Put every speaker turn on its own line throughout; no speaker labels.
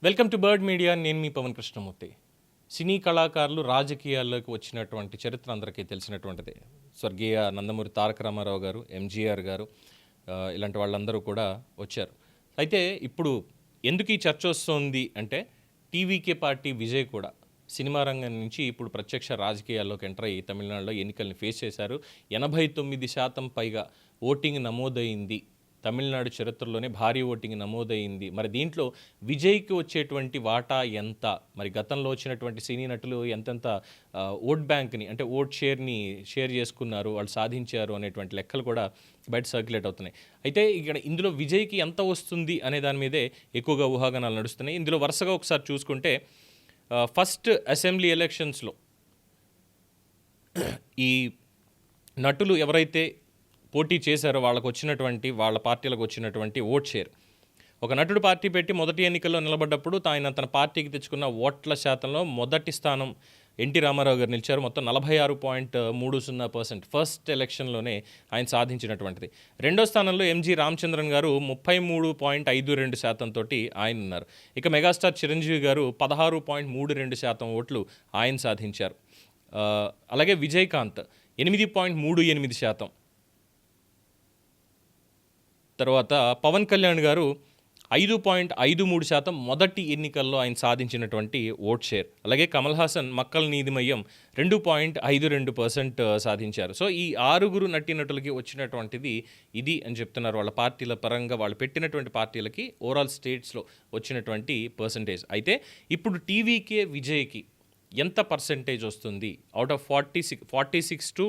Welcome to bird media. నేను మీ పవన్ కృష్ణమూర్తి. సినీ కళాకారులు రాజకీయాల్లోకి వచ్చినటువంటి చరిత్ర అందరికీ తెలిసినటువంటిదే. స్వర్గీయ నందమూరి తారక రామారావు గారు, ఎంజీఆర్ గారు, ఇలాంటి వాళ్ళందరూ కూడా వచ్చారు. అయితే ఇప్పుడు ఎందుకు ఈ చర్చ వస్తుంది అంటే, టీవీకే పార్టీ విజయ్ కూడా సినిమా రంగం నుంచి ఇప్పుడు ప్రత్యక్ష రాజకీయాల్లోకి ఎంటర్ అయ్యి తమిళనాడులో ఎన్నికల్ని ఫేస్ చేశారు. 89% పైగా ఓటింగ్ నమోదైంది. తమిళనాడు చరిత్రలోనే భారీ ఓటింగ్ నమోదైంది. మరి దీంట్లో విజయ్కి వచ్చేటువంటి వాటా ఎంత? మరి గతంలో వచ్చినటువంటి సినీ నటులు ఎంతెంత ఓట్ బ్యాంక్ని అంటే ఓట్ షేర్ చేసుకున్నారు, వాళ్ళు సాధించారు అనేటువంటి లెక్కలు కూడా బయట సర్క్యులేట్ అవుతున్నాయి. అయితే ఇక్కడ ఇందులో విజయ్కి ఎంత వస్తుంది అనే దాని మీదే ఎక్కువగా ఊహాగానాలు నడుస్తున్నాయి. ఇందులో వరుసగా ఒకసారి చూసుకుంటే ఫస్ట్ అసెంబ్లీ ఎలక్షన్స్లో ఈ నటులు ఎవరైతే పోటీ చేశారో వాళ్ళ పార్టీలకు వచ్చినటువంటి ఓట్ షేర్, ఒక నటుడు పార్టీ పెట్టి మొదటి ఎన్నికల్లో నిలబడ్డప్పుడు తన పార్టీకి తెచ్చుకున్న ఓట్ల శాతంలో మొదటి స్థానం ఎన్టీ రామారావు గారు నిలిచారు. మొత్తం 46.30% ఫస్ట్ ఎలక్షన్లోనే ఆయన సాధించినటువంటిది. రెండో స్థానంలో ఎంజీ రామచంద్రన్ గారు 33.52% తోటి ఆయన ఉన్నారు. ఇక మెగాస్టార్ చిరంజీవి గారు 16.32% ఓట్లు ఆయన సాధించారు. అలాగే విజయకాంత్ 8.38%. తర్వాత పవన్ కళ్యాణ్ గారు 5.53% మొదటి ఎన్నికల్లో ఆయన సాధించినటువంటి ఓట్ షేర్. అలాగే కమల్ హాసన్ మక్కల్ నీదిమయ్యం 2.52% సాధించారు. సో ఈ 6 నటీనటులకి వచ్చినటువంటిది ఇది అని చెప్తున్నారు. వాళ్ళ పార్టీల పరంగా వాళ్ళు పెట్టినటువంటి పార్టీలకి ఓవరాల్ స్టేట్స్లో వచ్చినటువంటి పర్సంటేజ్. అయితే ఇప్పుడు టీవీకే విజయ్కి ఎంత పర్సంటేజ్ వస్తుంది? అవుట్ ఆఫ్ 46 టు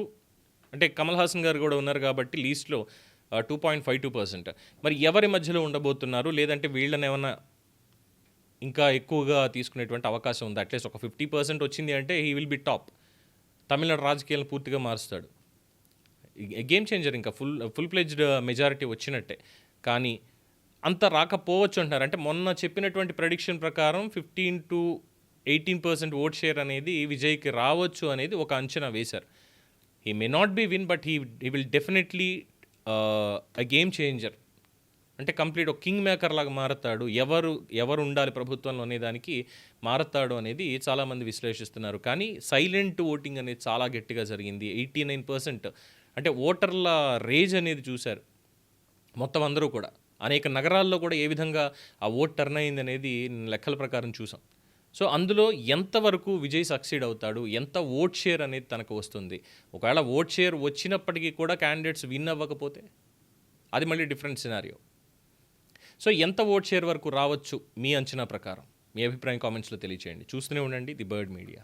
అంటే కమల్ హాసన్ గారు కూడా ఉన్నారు కాబట్టి లీస్ట్లో 2.52%. మరి ఎవరి మధ్యలో ఉండబోతున్నారు? లేదంటే వీళ్ళని ఏమన్నా ఇంకా ఎక్కువగా తీసుకునేటువంటి అవకాశం ఉంది? అట్లీస్ట్ ఒక 50% వచ్చింది అంటే he will be top. Tamil Nadu రాజకీయాలను పూర్తిగా మారుస్తాడు. గేమ్ చేంజర్, ఇంకా ఫుల్ ప్లెజ్డ్ మెజారిటీ వచ్చినట్టే. కానీ అంత రాకపోవచ్చు అంటున్నారు. అంటే మొన్న చెప్పినటువంటి ప్రెడిక్షన్ ప్రకారం 15 to 18% ఓట్ షేర్ అనేది విజయ్కి రావచ్చు అనేది ఒక అంచనా వేశారు. He may not be win, but he will definitely game changer. అంటే కంప్లీట్ ఒక కింగ్ మేకర్ లాగా మారతాడు. ఎవరు ఉండాలి ప్రభుత్వంలో అనే దానికి మారతాడు అనేది చాలామంది విశ్లేషిస్తున్నారు. కానీ సైలెంట్ ఓటింగ్ అనేది చాలా గట్టిగా జరిగింది. 89% అంటే ఓటర్ల రేజ్ అనేది చూశారు మొత్తం అందరూ కూడా. అనేక నగరాల్లో కూడా ఏ విధంగా ఆ ఓట్ టర్న్ అయింది అనేది లెక్కల ప్రకారం చూసాం. సో అందులో ఎంతవరకు విజయ్ సక్సీడ్ అవుతాడు, ఎంత ఓట్ షేర్ అనేది తనకు వస్తుంది? ఒకవేళ ఓట్ షేర్ వచ్చినప్పటికీ కూడా క్యాండిడేట్స్ విన్ అవ్వకపోతే అది మళ్ళీ డిఫరెంట్ సినారియో. సో ఎంత ఓట్ షేర్ వరకు రావచ్చు మీ అంచనా ప్రకారం? మీ అభిప్రాయం కామెంట్స్లో తెలియచేయండి. చూస్తూనే ఉండండి ది బర్డ్ మీడియా.